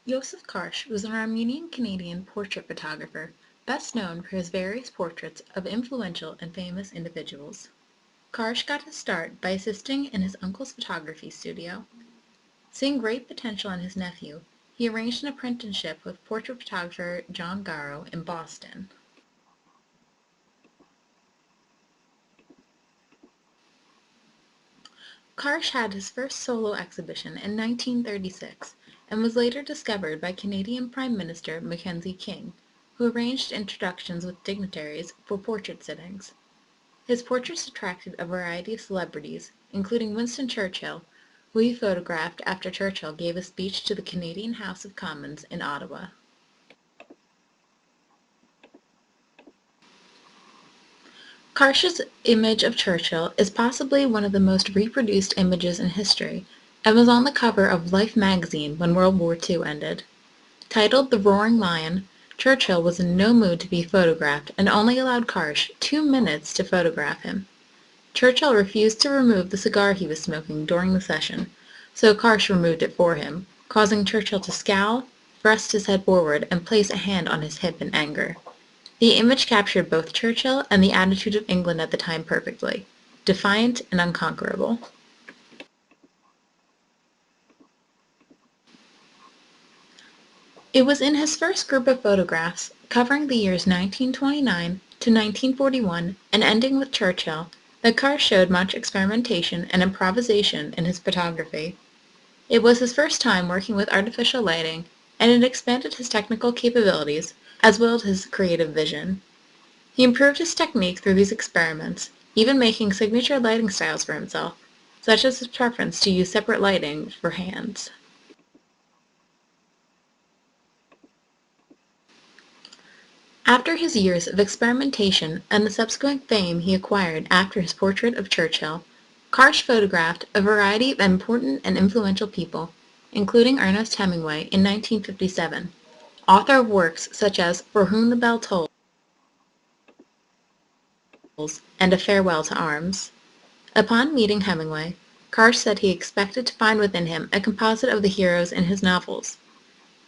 Joseph Karsh was an Armenian-Canadian portrait photographer, best known for his various portraits of influential and famous individuals. Karsh got his start by assisting in his uncle's photography studio. Seeing great potential in his nephew, he arranged an apprenticeship with portrait photographer John Garrow in Boston. Karsh had his first solo exhibition in 1936 and was later discovered by Canadian Prime Minister Mackenzie King, who arranged introductions with dignitaries for portrait sittings. His portraits attracted a variety of celebrities, including Winston Churchill, who he photographed after Churchill gave a speech to the Canadian House of Commons in Ottawa. Karsh's image of Churchill is possibly one of the most reproduced images in history, and was on the cover of Life magazine when World War II ended. Titled The Roaring Lion, Churchill was in no mood to be photographed and only allowed Karsh 2 minutes to photograph him. Churchill refused to remove the cigar he was smoking during the session, so Karsh removed it for him, causing Churchill to scowl, thrust his head forward, and place a hand on his hip in anger. The image captured both Churchill and the attitude of England at the time perfectly, defiant and unconquerable. It was in his first group of photographs, covering the years 1929 to 1941 and ending with Churchill, that Karsh showed much experimentation and improvisation in his photography. It was his first time working with artificial lighting, and it expanded his technical capabilities as well as his creative vision. He improved his technique through these experiments, even making signature lighting styles for himself, such as his preference to use separate lighting for hands. After his years of experimentation and the subsequent fame he acquired after his portrait of Churchill, Karsh photographed a variety of important and influential people, including Ernest Hemingway in 1957, author of works such as For Whom the Bell Tolls and A Farewell to Arms. Upon meeting Hemingway, Karsh said he expected to find within him a composite of the heroes in his novels.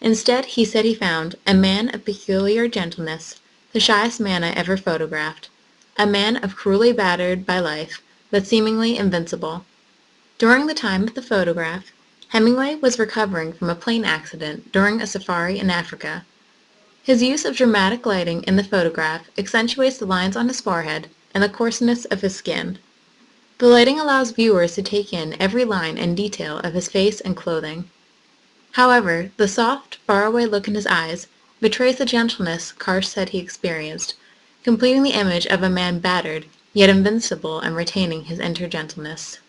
Instead, he said he found a man of peculiar gentleness, the shyest man I ever photographed, a man of cruelly battered by life, but seemingly invincible. During the time of the photograph, Hemingway was recovering from a plane accident during a safari in Africa. His use of dramatic lighting in the photograph accentuates the lines on his forehead and the coarseness of his skin. The lighting allows viewers to take in every line and detail of his face and clothing. However, the soft, faraway look in his eyes betrays the gentleness Karsh said he experienced, completing the image of a man battered, yet invincible and retaining his inner gentleness.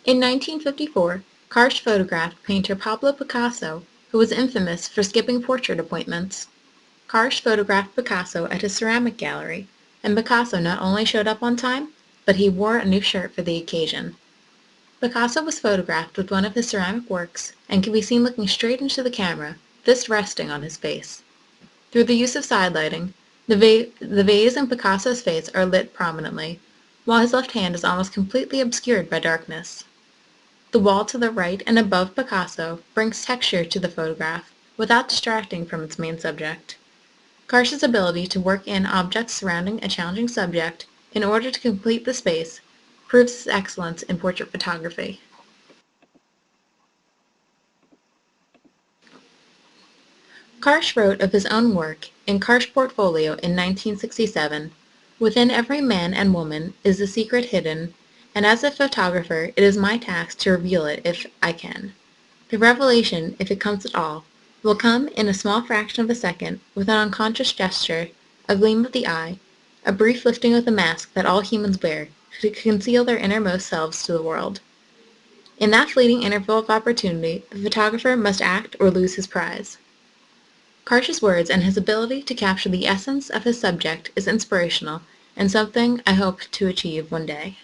In 1954, Karsh photographed painter Pablo Picasso, who was infamous for skipping portrait appointments. Karsh photographed Picasso at his ceramic gallery, and Picasso not only showed up on time, but he wore a new shirt for the occasion. Picasso was photographed with one of his ceramic works and can be seen looking straight into the camera, fist resting on his face. Through the use of side lighting, the vase in Picasso's face are lit prominently, while his left hand is almost completely obscured by darkness. The wall to the right and above Picasso brings texture to the photograph without distracting from its main subject. Karsh's ability to work in objects surrounding a challenging subject in order to complete the space proves his excellence in portrait photography. Karsh wrote of his own work in Karsh Portfolio in 1967, "Within every man and woman is a secret hidden, and as a photographer it is my task to reveal it if I can. The revelation, if it comes at all, will come in a small fraction of a second with an unconscious gesture, a gleam of the eye, a brief lifting of the mask that all humans wear to conceal their innermost selves to the world. In that fleeting interval of opportunity, the photographer must act or lose his prize." Karsh's words and his ability to capture the essence of his subject is inspirational and something I hope to achieve one day.